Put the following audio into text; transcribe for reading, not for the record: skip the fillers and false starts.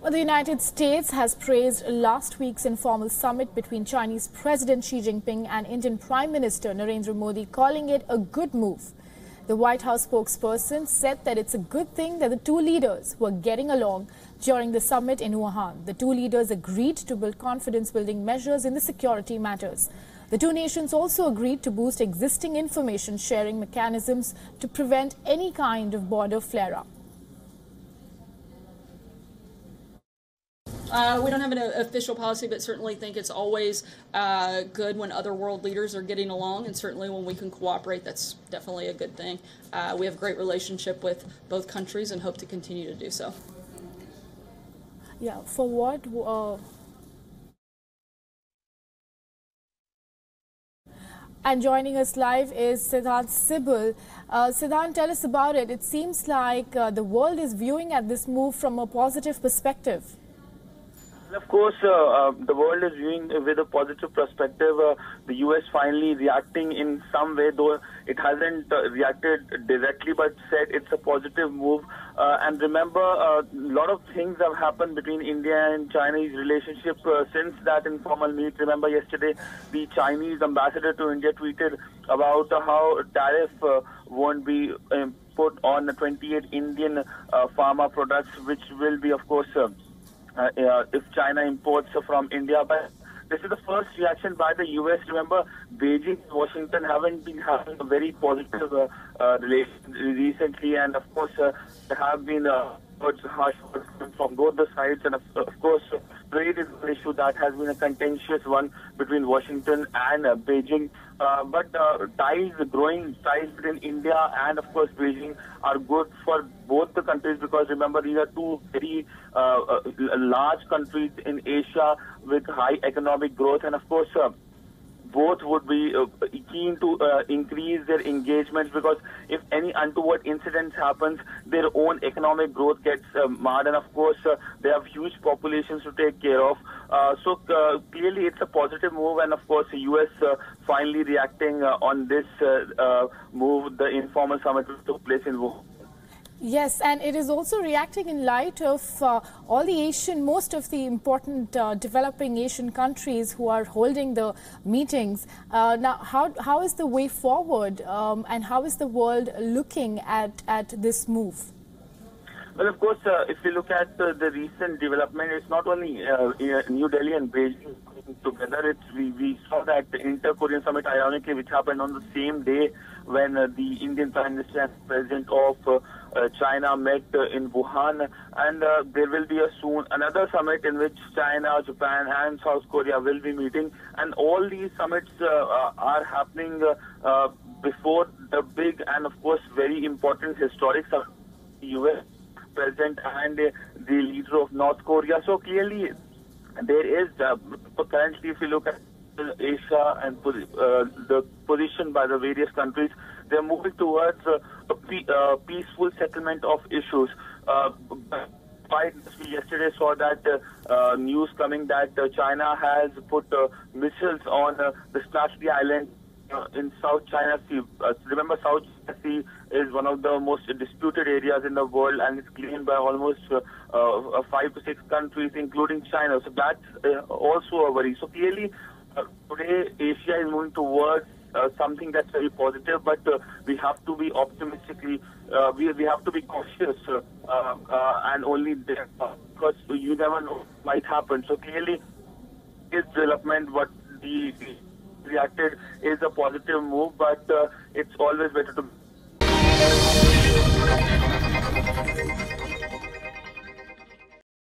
Well, the United States has praised last week's informal summit between Chinese President Xi Jinping and Indian Prime Minister Narendra Modi, calling it a good move. The White House spokesperson said that it's a good thing that the two leaders were getting along during the summit in Wuhan. The two leaders agreed to build confidence-building measures in the security matters. The two nations also agreed to boost existing information sharing mechanisms to prevent any kind of border flare-up. We don't have an official policy, but certainly think it's always good when other world leaders are getting along, and certainly when we can cooperate, that's definitely a good thing. We have a great relationship with both countries and hope to continue to do so. Yeah, for what? And joining us live is Siddhant Sibal. Siddhant, tell us about it. It seems like the world is viewing at this move from a positive perspective. Of course, the world is viewing with a positive perspective. The U.S. finally reacting in some way, though it hasn't reacted directly, but said it's a positive move. And remember, a lot of things have happened between India and Chinese relationship since that informal meet. Remember yesterday, the Chinese ambassador to India tweeted about how tariff won't be put on the 28 Indian pharma products, which will be, of course, if China imports from India. But this is the first reaction by the U.S. Remember, Beijing and Washington haven't been having a very positive relation recently, and of course there have been harsh words from both the sides, and of course trade is an issue that has been a contentious one between Washington and Beijing. But growing ties between India and of course Beijing are good for both the countries, because remember, these are two very large countries in Asia with high economic growth, and of course both would be keen to increase their engagements, because if any untoward incidents happens, their own economic growth gets marred, and of course they have huge populations to take care of. So clearly it's a positive move, and of course the U.S. Finally reacting on this move, the informal summit which took place in Wuhan. Yes, and it is also reacting in light of all the most of the important developing Asian countries who are holding the meetings. Now, how is the way forward, and how is the world looking at this move? Well, of course, if you look at the recent development, it's not only New Delhi and Beijing together. We saw that the Inter-Korean Summit, ironically, which happened on the same day when the Indian Prime Minister and President of China met in Wuhan, and there will be soon another summit in which China, Japan and South Korea will be meeting, and all these summits are happening before the big and of course very important historic summit, U.S. President and the leader of North Korea. So clearly there is currently, if you look at Asia and the position by the various countries, they're moving towards a peaceful settlement of issues. We yesterday saw that news coming that China has put missiles on the Spratly Island in South China Sea. Remember, South China Sea is one of the most disputed areas in the world, and it's claimed by almost 5 to 6 countries, including China. So that's also a worry. So clearly, today Asia is moving towards something that's very positive, but we have to be optimistically, we have to be cautious, and only there, because you never know what might happen. So clearly, this development, what the reacted, is a positive move, but it's always better to